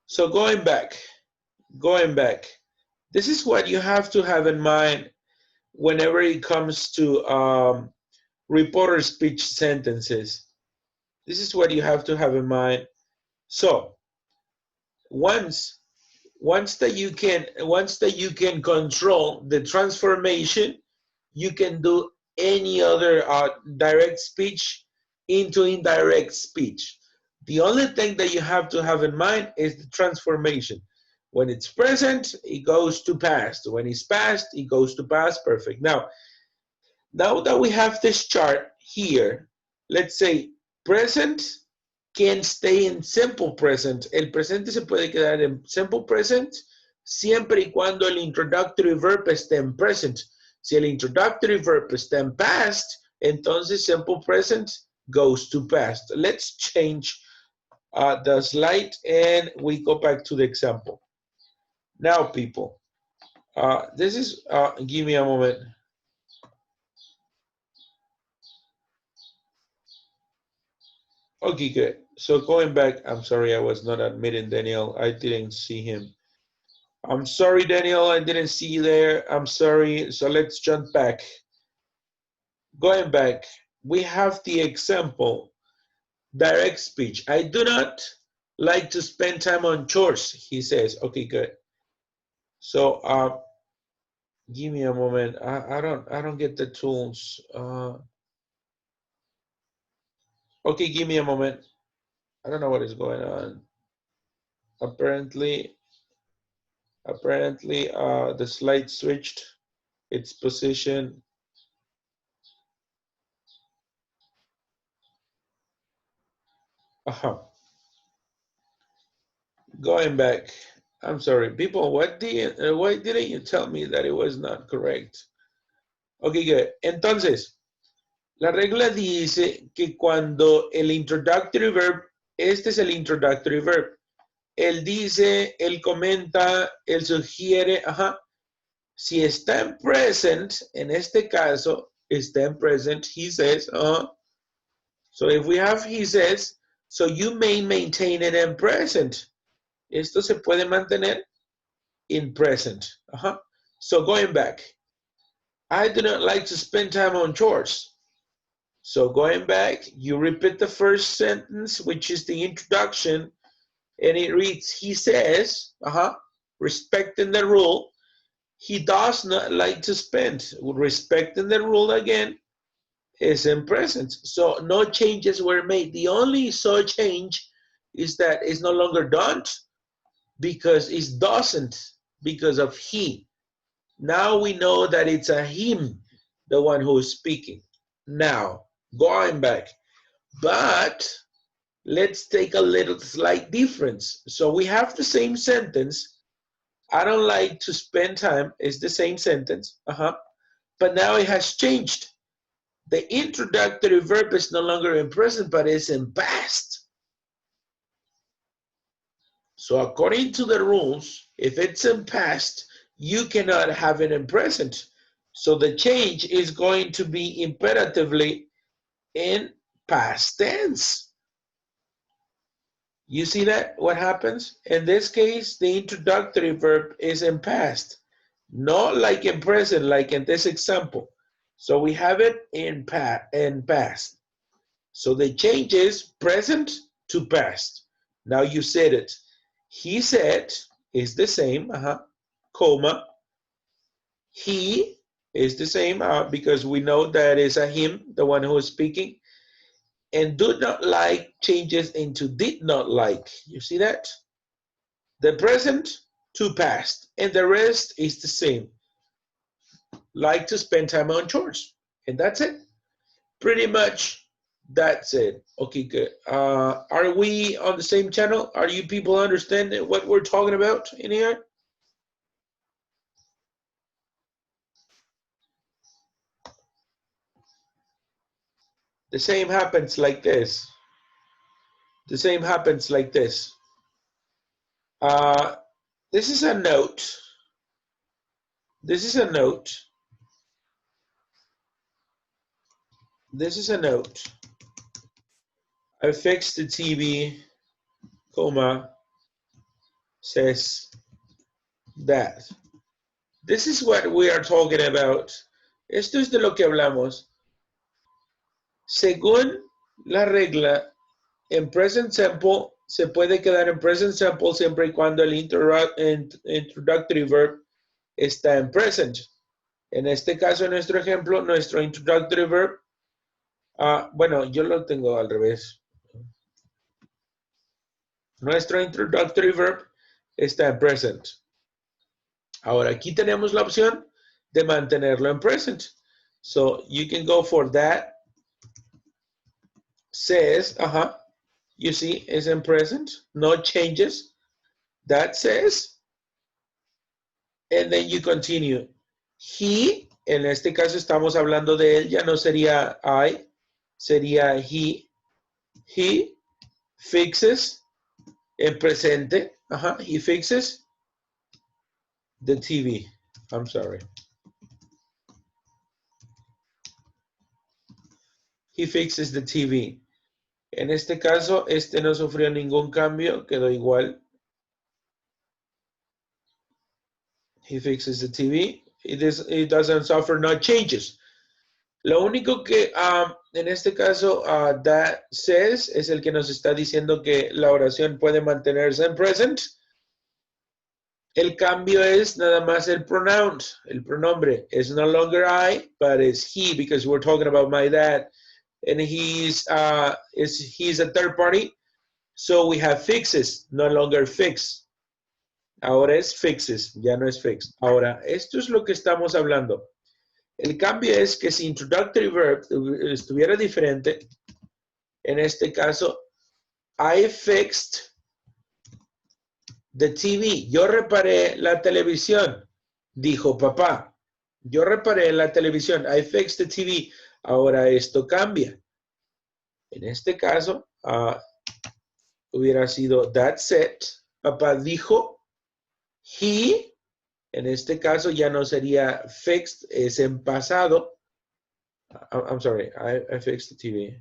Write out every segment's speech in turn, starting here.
So going back, this is what you have to have in mind whenever it comes to reporter speech sentences. This is what you have to have in mind. So once that you can control the transformation, you can do any other direct speech into indirect speech. The only thing that you have to have in mind is the transformation. When it's present, it goes to past. When it's past, it goes to past perfect. Now that we have this chart here, let's say present can stay in simple present. El presente se puede quedar en simple present siempre y cuando el introductory verb esté en present. Si el introductory verb está en past, entonces simple present goes to past. Let's change the slide and we go back to the example. Now, people, this is, give me a moment. Okay, good. So going back, I'm sorry I was not admitting Daniel. I didn't see him. I'm sorry, Daniel, I didn't see you there. I'm sorry. So let's jump back. Going back, we have the example, direct speech. I do not like to spend time on chores, he says. Okay, good. So give me a moment. I don't get the tools. Okay, give me a moment. I don't know what is going on. Apparently the slide switched its position. Going back, I'm sorry, people. Why didn't you tell me that it was not correct? Okay, good. Entonces, la regla dice que cuando el introductory verb, este es el introductory verb. Él dice, él comenta, él sugiere, Si está en present, en este caso, está en present, he says, So if we have he says, so you may maintain it in present. Esto se puede mantener in present. So going back, I do not like to spend time on chores. So going back, you repeat the first sentence, which is the introduction, and it reads, he says, respecting the rule, he does not like to spend. Respecting the rule again is in present. So no changes were made. The only change is that it's no longer don't because it doesn't because of he. Now we know that it's a him, the one who is speaking. Now, going back. But let's take a little slight difference. So we have the same sentence. I don't like to spend time is the same sentence. But now it has changed. The introductory verb is no longer in present, but it's in past. So according to the rules, if it's in past, you cannot have it in present. So the change is going to be imperatively in past tense. You see that? What happens? In this case, the introductory verb is in past, not like in present, like in this example. So we have it in past. So the change is present to past. Now you said it. He said is the same, comma. He is the same because we know that is a him, the one who is speaking. And do not like changes into did not like. You see that? The present to past, and the rest is the same. Like to spend time on chores, and that's it. Pretty much, that's it. Okay, good. Are we on the same channel? Are you people understanding what we're talking about in here? The same happens like this. The same happens like this. This is a note. This is a note. This is a note. I fixed the TV, comma. says that. This is what we are talking about. Esto es de lo que hablamos. Según la regla, en present simple se puede quedar en present simple siempre y cuando el introductory verb está en present. En este caso, en nuestro ejemplo, nuestro introductory verb, bueno, yo lo tengo al revés. Nuestro introductory verb está en present. Ahora, aquí tenemos la opción de mantenerlo en present. So, you can go for that. Says, you see, is in present, no changes. That says, and then you continue. He, en este caso estamos hablando de él, ya no sería I, sería he. He fixes, en presente, he fixes the TV. I'm sorry. He fixes the TV. En este caso, este no sufrió ningún cambio, quedó igual. He fixes the TV. It doesn't suffer no changes. Lo único que en este caso that says es el que nos está diciendo que la oración puede mantenerse en present. El cambio es nada más el pronoun, el pronombre. It's no longer I, but it's he because we're talking about my dad. And he's a third party. So we have fixes, no longer fix. Ahora es fixes, ya no es fix. Ahora, esto es lo que estamos hablando. El cambio es que si introductory verb estuviera diferente, en este caso, I fixed the TV. Yo reparé la televisión, dijo papá. Yo reparé la televisión. I fixed the TV. Ahora esto cambia. En este caso, hubiera sido that said. Papá dijo. He, en este caso ya no sería fixed, es en pasado. I'm sorry, I fixed the TV.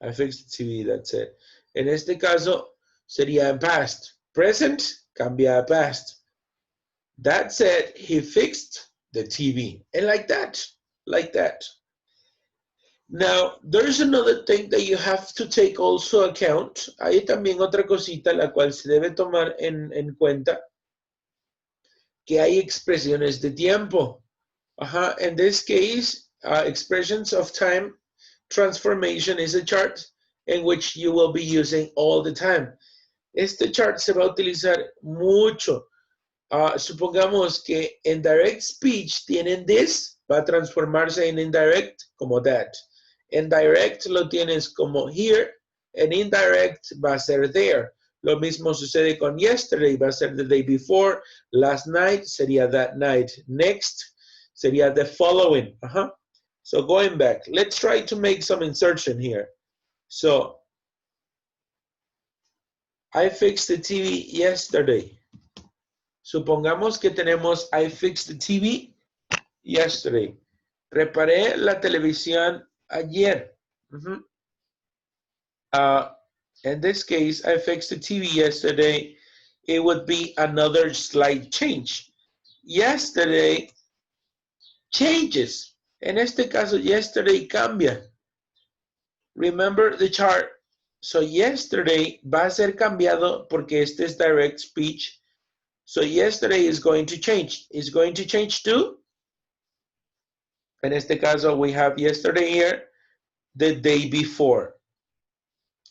I fixed the TV, that's it. En este caso sería en past. Present, cambia a past. That said, he fixed the TV. And like that. Now, there's another thing that you have to take also account. Hay también otra cosita la cual se debe tomar en cuenta. Que hay expresiones de tiempo. In this case, expressions of time transformation is a chart in which you will be using all the time. Este chart se va a utilizar mucho. Supongamos que en direct speech tienen this, va a transformarse en indirect como that. En direct lo tienes como here, en indirect va a ser there. Lo mismo sucede con yesterday, va a ser the day before. Last night sería that night. Next sería the following. So going back, let's try to make some insertion here. So, I fixed the TV yesterday. Supongamos que tenemos I fixed the TV yesterday. Reparé la televisión ayer. In this case, I fixed the TV yesterday. It would be another slight change. Yesterday changes. En este caso, yesterday cambia. Remember the chart. So yesterday va a ser cambiado porque este es direct speech. So yesterday is going to change. It's going to change to. En este caso, we have yesterday here, the day before.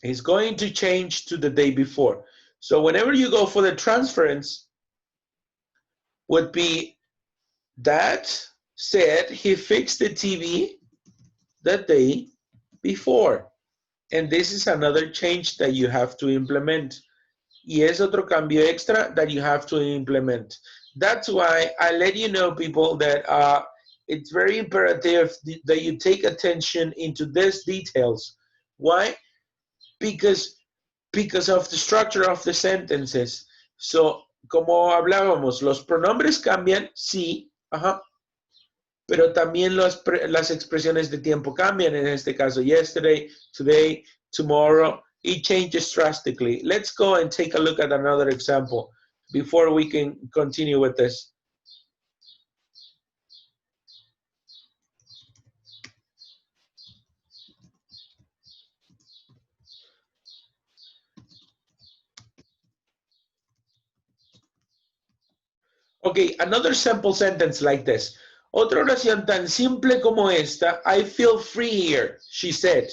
It's going to change to the day before. So whenever you go for the transference, would be that said he fixed the TV the day before. And this is another change that you have to implement. Y es otro cambio extra that you have to implement. That's why I let you know, people, that it's very imperative that you take attention into these details. Why? Because of the structure of the sentences. So, como hablábamos, los pronombres cambian, sí, pero también las expresiones de tiempo cambian, en este caso, yesterday, today, tomorrow, it changes drastically. Let's go and take a look at another example before we can continue with this. Okay, another simple sentence like this. Otra oración tan simple como esta. I feel free here, she said.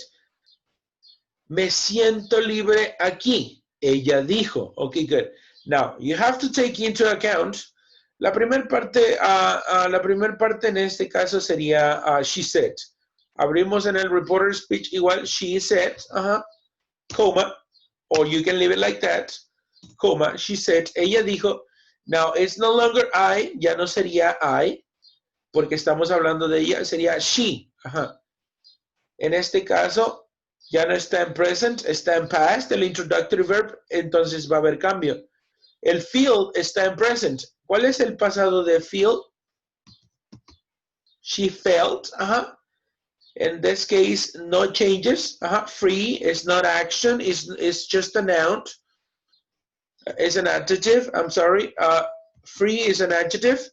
Me siento libre aquí, ella dijo. Okay, good. Now, you have to take into account, la primera parte en este caso sería she said. Abrimos en el reporter speech igual, she said, coma, or you can leave it like that, coma, she said, ella dijo. Now, it's no longer I, ya no sería I, porque estamos hablando de ella, sería she. En este caso, ya no está en present, está en past, el introductory verb, entonces va a haber cambio. El feel está en present. ¿Cuál es el pasado de feel? She felt, In this case, no changes. Free is not action, is just a noun. Is an adjective, I'm sorry. Free is an adjective.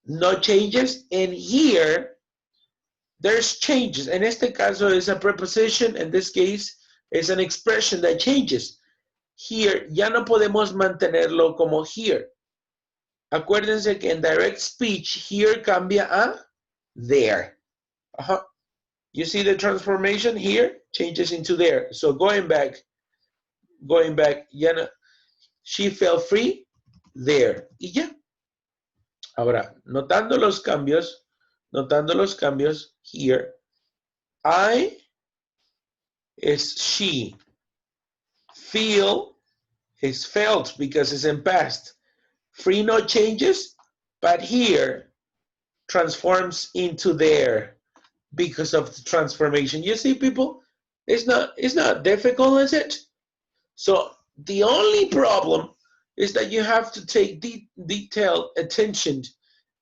No changes. And here, there's changes. En este caso es a preposition. In this case, it's an expression that changes. Here, ya no podemos mantenerlo como here. Acuérdense que en direct speech, here cambia a there. You see the transformation here? Changes into there. So going back, ya no, she felt free there. Y ya. Ahora, notando los cambios, here, I is she. Feel is felt because it's in past. Free no changes, but here transforms into there because of the transformation. You see, people, it's not difficult, is it? So the only problem is that you have to take detailed attention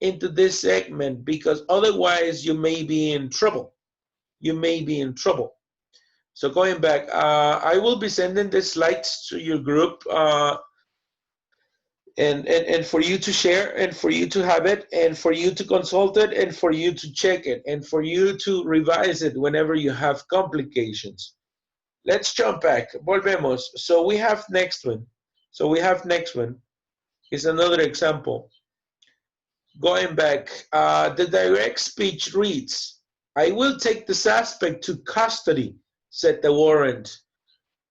into this segment, because otherwise you may be in trouble. So going back, I will be sending the slides to your group and for you to share, and for you to have it, and for you to consult it, and for you to check it, and for you to revise it whenever you have complications. Let's jump back. Volvemos. So we have next one. Is another example. Going back, the direct speech reads, I will take the suspect to custody, said the warrant.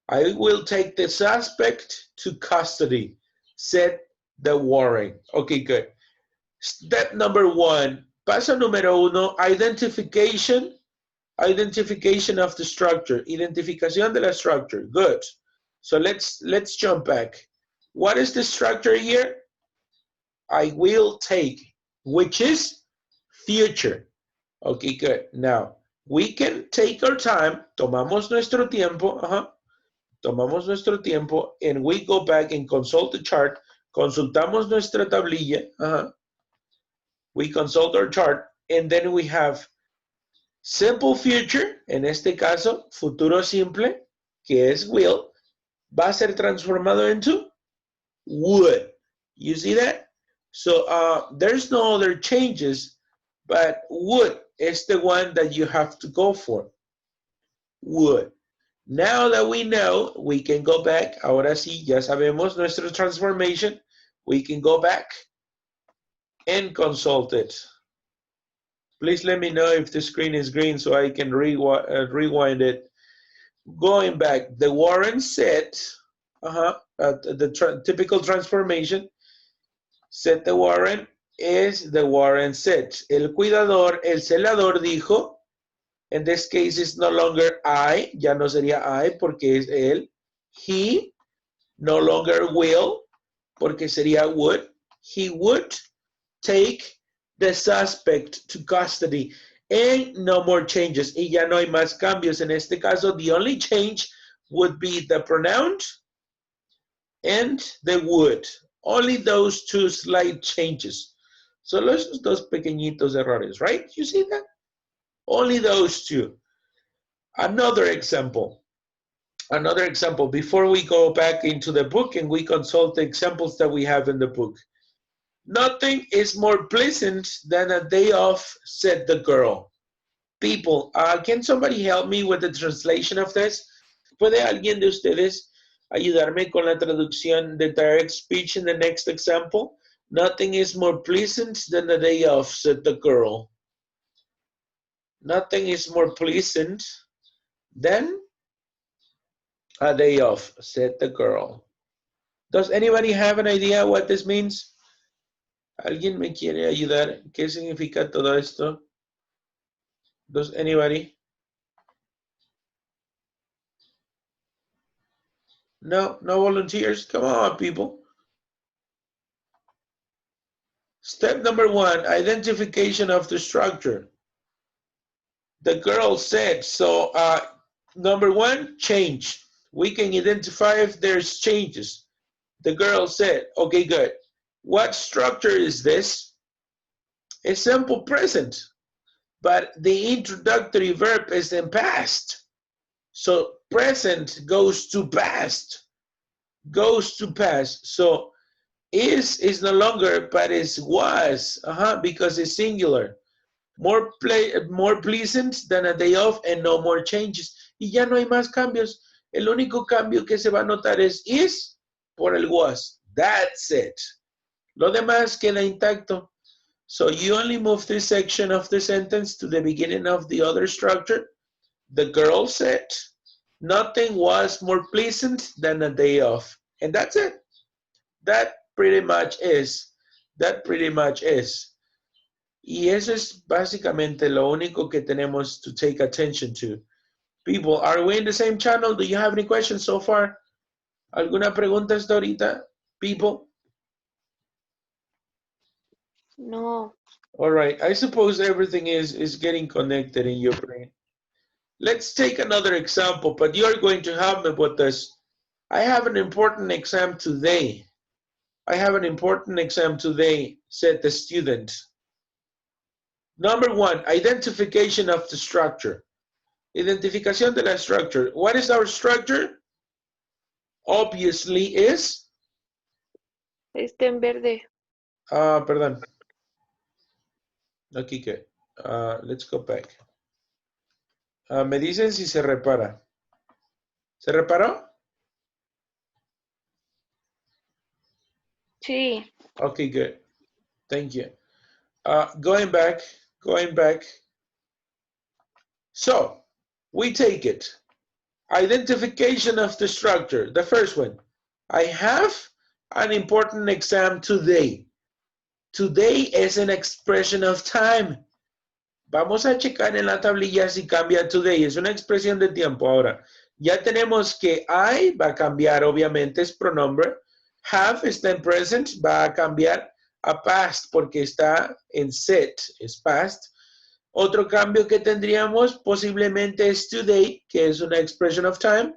I will take the suspect to custody, said the warrant. Okay, good. Step number one, paso número uno, identification of the structure, identificación de la structure. Good. So let's jump back. What is the structure here? I will take, which is future. Okay, good. Now, we can take our time, tomamos nuestro tiempo, and we go back and consult the chart, consultamos nuestra tablilla, we consult our chart, and then we have simple future, en este caso, futuro simple, que es will, va a ser transformado into would. You see that? So there's no other changes, but would is the one that you have to go for. Would. Now that we know, we can go back. Ahora sí, ya sabemos nuestra transformation. We can go back and consult it. Please let me know if the screen is green so I can rewind it. Going back, the warrant said, the typical transformation, said the warrant is the warrant said. El cuidador, el celador dijo, in this case it's no longer I, ya no sería I porque es él. He no longer will porque sería would. He would take the suspect to custody. And no more changes. Y ya no hay más cambios. En este caso, the only change would be the pronoun and the would. Only those two slight changes. Solo esos dos pequeñitos errores, right? You see that? Only those two. Another example. Another example, before we go back into the book and we consult the examples that we have in the book. Nothing is more pleasant than a day off, said the girl. People, can somebody help me with the translation of this? ¿Puede alguien de ustedes ayudarme con la traducción de direct speech in the next example? Nothing is more pleasant than a day off, said the girl. Nothing is more pleasant than a day off, said the girl. Does anybody have an idea what this means? ¿Alguien me quiere ayudar? ¿Qué significa todo esto? Does anybody? No, no volunteers? Come on, people. Step number 1, identification of the structure. The girl said, so number 1, change. We can identify if there's changes. The girl said, okay, good. What structure is this? A simple present, but the introductory verb is in past. So present goes to past, So is no longer, but is was, because it's singular. More pleasant than a day off and no more changes. Y ya no hay más cambios. El único cambio que se va a notar es is por el was. That's it. Lo demás queda intacto. So you only move this section of the sentence to the beginning of the other structure. The girl said, nothing was more pleasant than a day off. And that's it. That pretty much is. Y eso es básicamente lo único que tenemos to take attention to. People, are we in the same channel? Do you have any questions so far? ¿Alguna pregunta hasta ahorita? People? No. All right, I suppose everything is getting connected in your brain. Let's take another example, but you're going to help me with this. I have an important exam today. Said the student. Number 1, identification of the structure. Identificación de la structure. What is our structure? Obviously is? Está en verde. Perdón. Aquí que. Let's go back. Me dicen si se repara. ¿Se reparó? Sí. Okay, good. Thank you. Going back. So, we take it. Identification of the structure. The first one. I have an important exam today. Today is an expression of time. Vamos a checar en la tablilla si cambia today. Es una expresión de tiempo. Ahora, ya tenemos que I va a cambiar, obviamente, es pronombre. Have está en present, va a cambiar a past porque está en set, es past. Otro cambio que tendríamos posiblemente es today, que es una expression of time.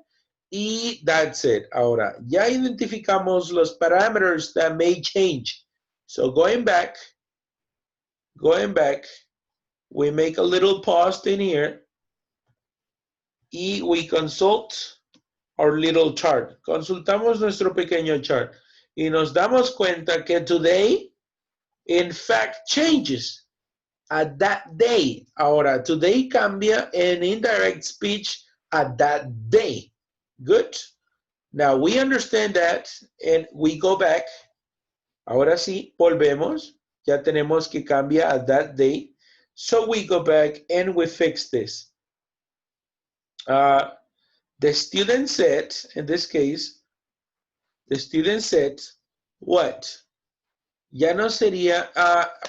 Y that's it. Ahora, ya identificamos los parameters that may change. So going back, we make a little pause in here y we consult our little chart. Consultamos nuestro pequeño chart y nos damos cuenta que today, in fact, changes at that day. Ahora, today cambia en indirect speech at that day. Good. Now we understand that and we go back. Ahora sí, volvemos. Ya tenemos que cambia at that day. So we go back and we fix this. The student said, in this case, the student said, what? Ya no sería,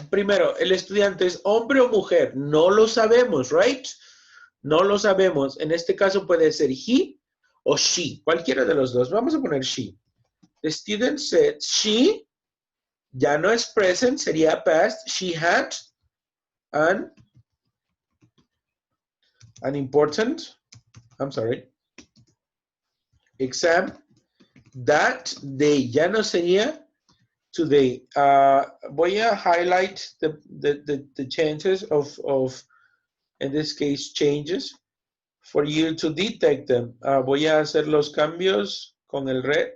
primero, el estudiante es hombre o mujer. No lo sabemos, right? No lo sabemos. En este caso puede ser he o she. Cualquiera de los dos. Vamos a poner she. The student said, she, ya no es present, sería past. She had an important, exam that day. Ya no sería today. Voy a highlight the chances of, in this case, changes. for you to detect them. Voy a hacer los cambios con el red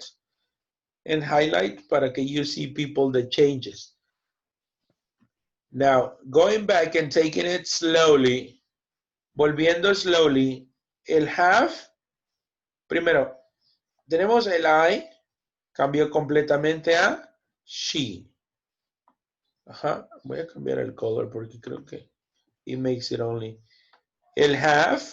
and highlight para que you see people the changes. Now, going back and taking it slowly, volviendo slowly, el have, primero, tenemos el I, cambió completamente a she. Ajá, voy a cambiar el color porque creo que it makes it only. El have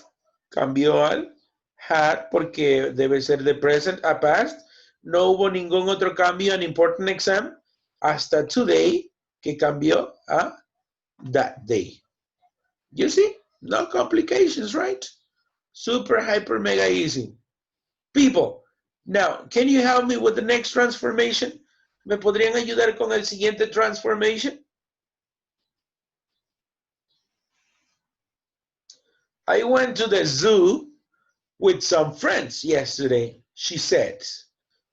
cambió al had porque debe ser de present a past. No hubo ningún otro cambio en important exam hasta today que cambió a that day. You see? No complications, right? Super, hyper, mega easy. People, now, can you help me with the next transformation? ¿Me podrían ayudar con el siguiente transformation? I went to the zoo with some friends yesterday, she said.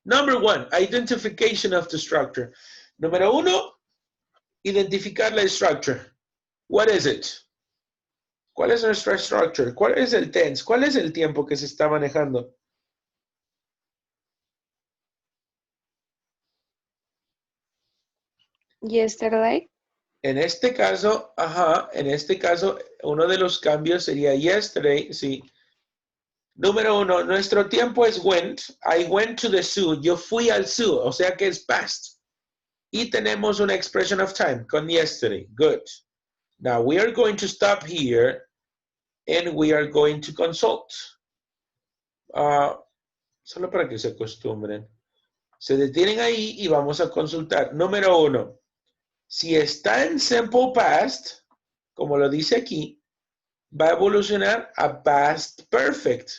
Number one, identification of the structure. Número uno, identificar la structure. What is it? ¿Cuál es nuestra structure? ¿Cuál es el tense? ¿Cuál es el tiempo que se está manejando? Yesterday. En este caso, uno de los cambios sería yesterday, sí. Número uno, nuestro tiempo es went. I went to the zoo. Yo fui al zoo, o sea que es past. Y tenemos una expression of time con yesterday. Good. Now we are going to stop here and we are going to consult. Solo para que se acostumbren. Se detienen ahí y vamos a consultar. Número uno, si está en simple past, como lo dice aquí, va a evolucionar a past perfect.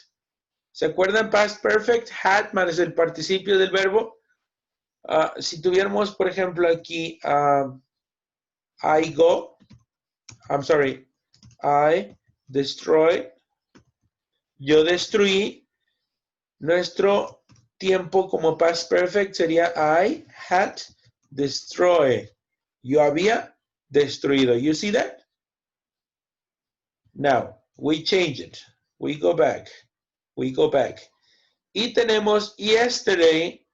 ¿Se acuerdan past perfect? Had más el participio del verbo. Si tuviéramos, por ejemplo, aquí I go, I destroy, yo destruí, nuestro tiempo como past perfect sería I had destroyed. Yo había destruido. You see that? Now, we change it. We go back. We go back. Y tenemos yesterday.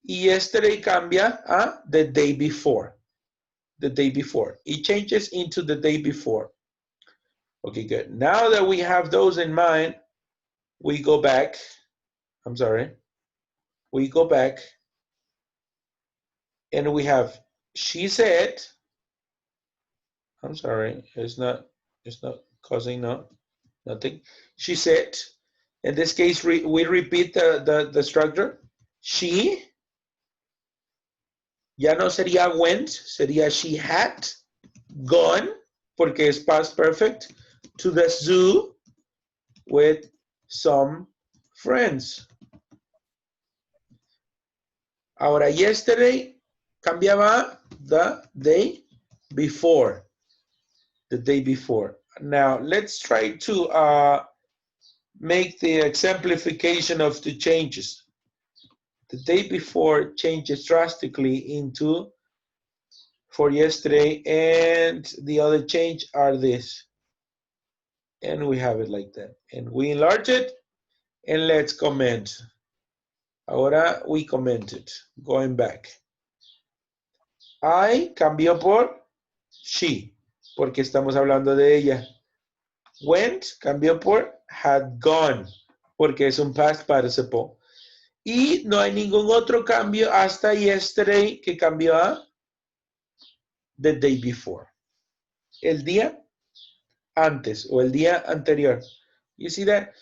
Y yesterday cambia a the day before. The day before. It changes into the day before. Okay, good. Now that we have those in mind, we go back. We go back. And we have, she said, it's not causing nothing. She said, in this case, we repeat the structure. She, ya no sería went, sería she had gone, porque es past perfect, to the zoo with some friends. Ahora, yesterday cambiaba the day before. The day before. Now, let's try to make the exemplification of the changes. The day before changes drastically into for yesterday, and the other change are this. And we have it like that. And we enlarge it, and let's comment. Ahora we comment it, going back. I cambió por she, porque estamos hablando de ella. Went cambió por had gone, porque es un past participle. Y no hay ningún otro cambio hasta yesterday que cambió a the day before. El día antes o el día anterior. You see that?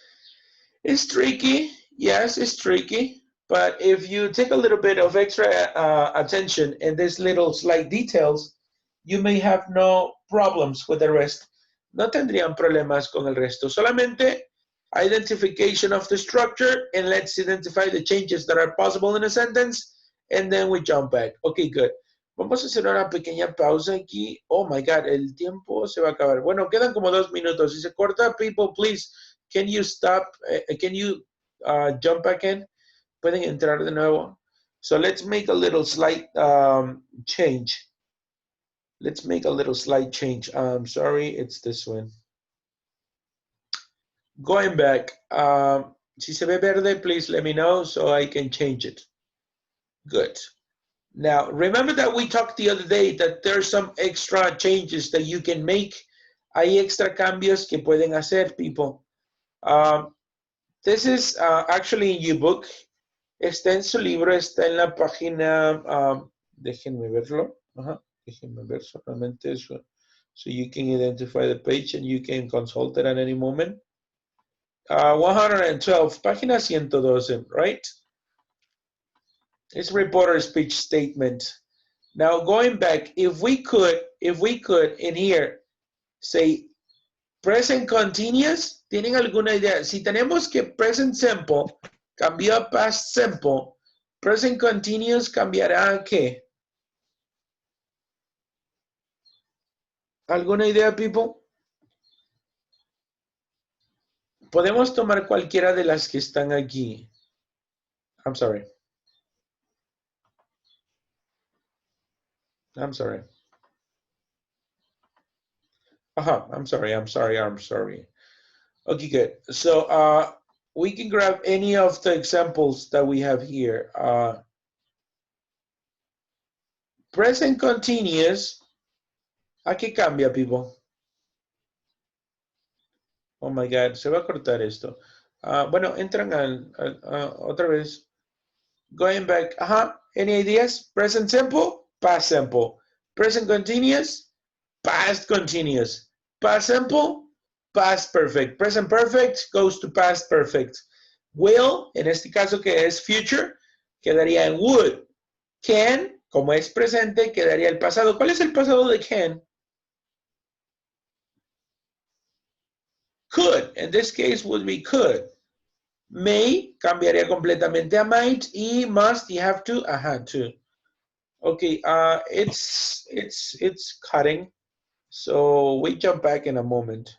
It's tricky. Yes, it's tricky. But if you take a little bit of extra attention in these little slight details, you may have no problems with the rest. No tendrían problemas con el resto. Solamente identification of the structure, and let's identify the changes that are possible in a sentence, and then we jump back. Okay, good. Vamos a hacer una pequeña pausa aquí. Oh my God, el tiempo se va a acabar. Bueno, quedan como 2 minutos. Si se corta, people, please, can you stop? Can you jump back in? Pueden entrar de nuevo. So let's make a little slight change. Let's make a little slight change. Sorry, it's this one. Going back, si se ve verde, please let me know so I can change it. Good. Now, remember that we talked the other day that there's some extra changes that you can make. Hay extra cambios que pueden hacer, people. This is actually in your book. Está en su libro, está en la página, déjenme verlo. Déjenme ver solamente eso. So you can identify the page and you can consult it at any moment. 112, página 112, right? It's reporter speech statement. Now going back, if we could in here say present continuous, ¿tienen alguna idea? Si tenemos que present simple cambió a past simple, present continuous cambiará a qué? ¿Alguna idea, people? Podemos tomar cualquiera de las que están aquí. I'm sorry. I'm sorry. I'm sorry. Okay, good. So we can grab any of the examples that we have here. Present continuous. ¿A qué cambia, people? Oh my God, se va a cortar esto. Bueno, entran otra vez. Going back. Any ideas? Present simple, past simple. Present continuous, past continuous. Past simple, past perfect. Present perfect goes to past perfect. Will, en este caso que es future, quedaría en would. Can, como es presente, quedaría el pasado. ¿Cuál es el pasado de can? Could. In this case would be could. May cambiaría completamente a might, y must, you have to, had to. Okay, it's cutting, so we jump back in a moment.